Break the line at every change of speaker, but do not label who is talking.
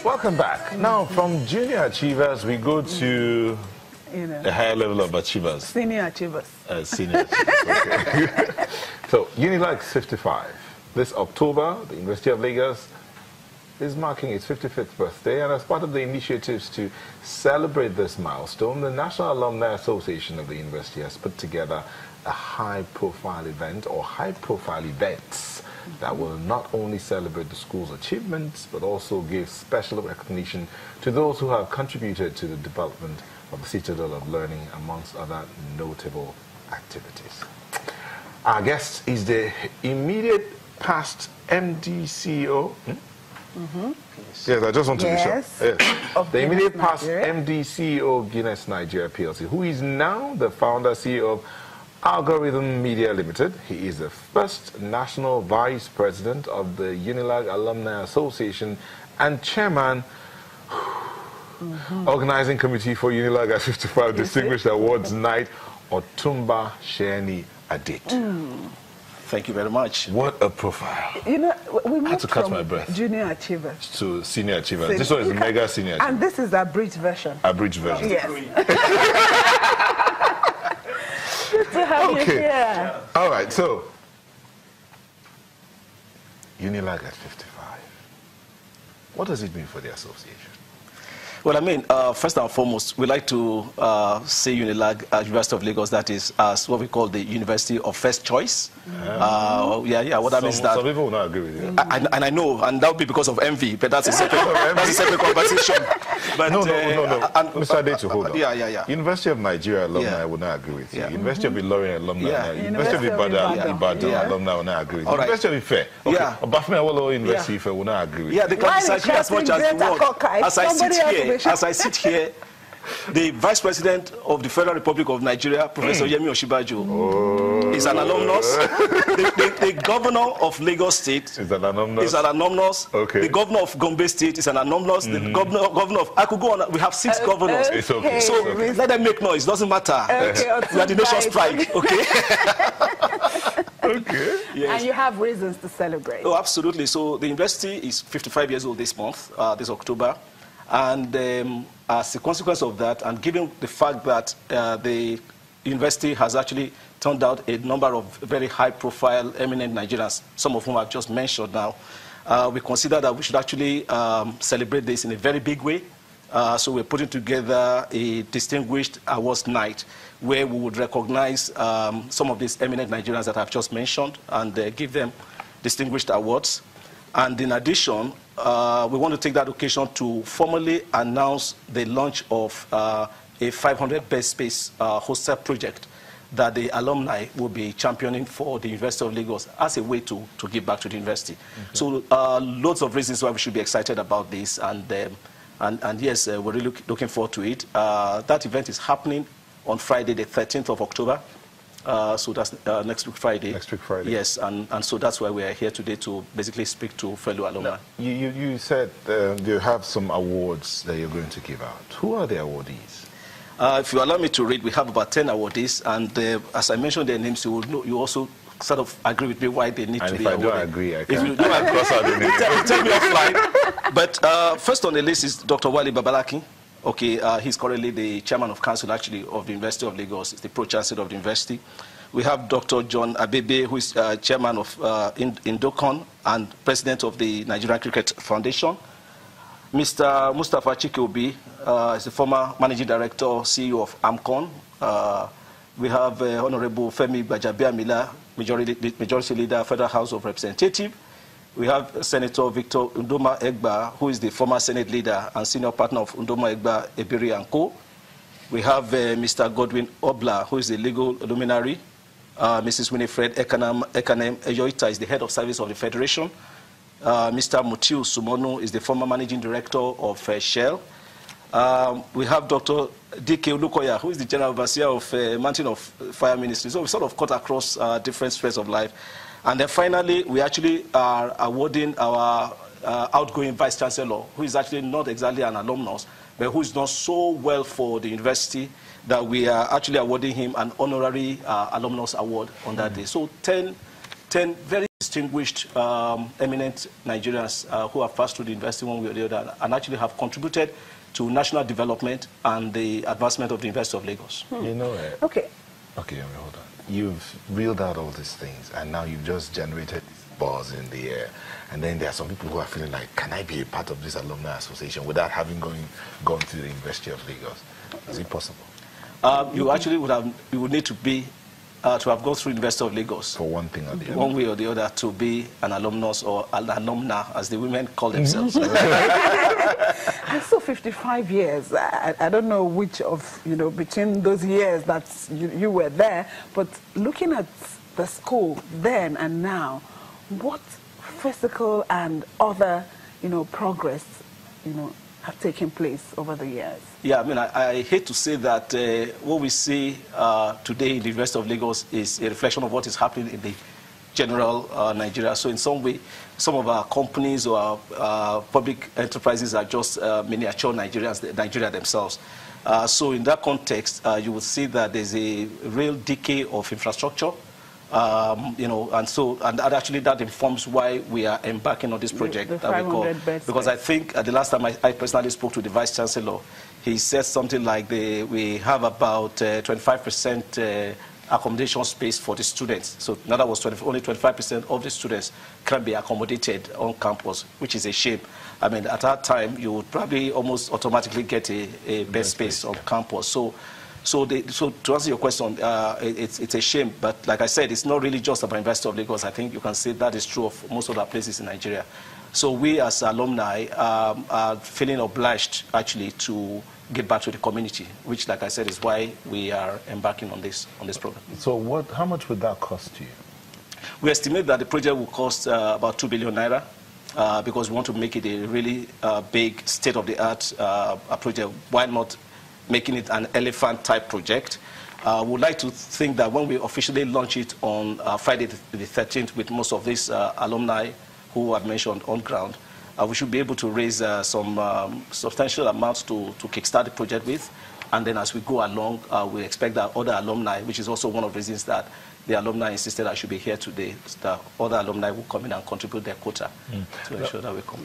Welcome back. Now, from junior achievers, we go to a higher level of achievers.
Senior achievers.
Senior achievers, okay. So, UNILAG 55. This October, the University of Lagos is marking its 55th birthday, and as part of the initiatives to celebrate this milestone, the National Alumni Association of the university has put together a high-profile event or high-profile events that will not only celebrate the school's achievements, but also give special recognition to those who have contributed to the development of the Citadel of Learning, amongst other notable activities. Our guest is the immediate past MD CEO. Yes, I just want to be sure. Yes. The immediate past MD CEO of Guinness Nigeria PLC, who is now the founder CEO of Algorithm Media Limited. He is the first national vice president of the UNILAG Alumni Association and chairman organizing committee for UNILAG at 55 Distinguished Awards Night, Otumba Sheni Adet.
Thank you very much.
What a profile.
You know, we moved
to catch my breath.
Junior achievers
to senior achievers. This one is mega senior achiever.
And this is the abridged version.
Abridged version.
Yes. Good to have you here.
All right, so UNILAG at 55. What does it mean for the association?
Well, I mean, first and foremost, we like to say UNILAG at University of Lagos, that is as what we call the University of First Choice. What that means is that...
Some people will not agree with you.
And I know, and that would be because of envy, but that's a separate conversation. But,
no. Mr. Adetu, hold on.
Yeah.
University of Nigeria alumni would not agree with you. University of Ilorin alumni, University of Ibadan alumni will not agree with you. University of Ife, Obafemi Awolowo University Ife will not agree with you.
Yeah, they can disagree as much as they want. As I sit here, the Vice President of the Federal Republic of Nigeria, Professor Yemi Osinbajo, is an alumnus. The Governor of Lagos State
is an alumnus.
Okay. The Governor of Gombe State is an alumnus. The Governor of... I could go on. We have 6 governors.
It's okay.
So let them make noise. Doesn't matter. We are the nation's pride. Okay?
Okay.
Yes.
And you have reasons to celebrate.
Oh, absolutely. So the university is 55 years old this month, this October. And as a consequence of that, and given the fact that the university has actually turned out a number of very high-profile, eminent Nigerians, some of whom I've just mentioned now, we consider that we should actually celebrate this in a very big way. So we're putting together a distinguished awards night where we would recognize some of these eminent Nigerians that I've just mentioned and give them distinguished awards. And in addition, we want to take that occasion to formally announce the launch of a 500-bed space hostel project that the alumni will be championing for the University of Lagos as a way to give back to the university. So loads of reasons why we should be excited about this. And yes, we're really looking forward to it. That event is happening on Friday, the 13th of October. So that's next week Friday.
Next week Friday.
Yes, and so that's why we are here today to basically speak to fellow alumni.
You said you have some awards that you're going to give out. Who are the awardees?
If you allow me to read, we have about 10 awardees, and as I mentioned their names, you will know, you also sort of agree with me why they need to be awarded.
And if I don't agree, I can't.
If you don't agree, tell me offline. But first on the list is Dr. Wale Babalaki. Okay, he's currently the chairman of council, actually, of the University of Lagos. He's the pro-chancellor of the university. We have Dr. John Abebe, who is chairman of Indocon and president of the Nigerian Cricket Foundation. Mr. Mustafa Chikeobi is the former managing director, CEO of AMCON. We have Honorable Femi Gbajabiamila, majority leader, Federal House of Representatives. We have Senator Victor Undoma Egba, who is the former Senate leader and senior partner of Undoma Egba, Ebiri & Co. We have Mr. Godwin Obla, who is the legal luminary. Mrs. Winifred Ekanem Eyoita is the head of service of the Federation. Mr. Mutiu Sumonu is the former managing director of Shell. We have Dr. D.K. Ulukoya, who is the general overseer of Mountain of Fire Ministry. So we sort of cut across different spheres of life. And then finally, we actually are awarding our outgoing vice chancellor, who is actually not exactly an alumnus, but who is done so well for the university that we are actually awarding him an honorary alumnus award on that day. So 10 very distinguished, eminent Nigerians who have passed through the university one way or the other and actually have contributed to national development and the advancement of the University of Lagos.
You know,
Okay.
Okay, hold on. You've reeled out all these things, and now you've just generated this buzz in the air. And then there are some people who are feeling like, can I be a part of this alumni association without having gone to the University of Lagos? Is it possible?
You actually would need to be to have gone through University of Lagos
For one thing or the other.
one way or the other to be an alumnus or an alumna, as the women call themselves.
And so 55 years, I don't know which of, between those years that you were there, but looking at the school then and now, what physical and other, progress, have taken place over the years?
Yeah, I mean, I hate to say that what we see today in the University of Lagos is a reflection of what is happening in the general Nigeria. So in some way, some of our companies or our public enterprises are just miniature Nigeria themselves. So in that context, you will see that there's a real decay of infrastructure. And actually that informs why we are embarking on this project that we call. Because I think the last time I personally spoke to the Vice Chancellor, he said something like we have about 25% accommodation space for the students. So in other words, only 25% of the students can be accommodated on campus, which is a shame. I mean, at that time, you would probably almost automatically get a bed space on campus. So to answer your question, it's a shame. But like I said, it's not really just about University of Lagos. I think you can say that is true of most other places in Nigeria. So we as alumni are feeling obliged actually to get back to the community, which, like I said, is why we are embarking on this program.
So how much would that cost you?
We estimate that the project will cost about 2 billion naira because we want to make it a really big state-of-the-art project. Why not making it an elephant-type project? We'd like to think that when we officially launch it on Friday the 13th with most of these alumni who I've mentioned on ground, we should be able to raise some substantial amounts to kickstart the project with. And then as we go along, we expect that other alumni, which is also one of the reasons that the alumni insisted I should be here today, that other alumni will come in and contribute their quota to ensure that we come.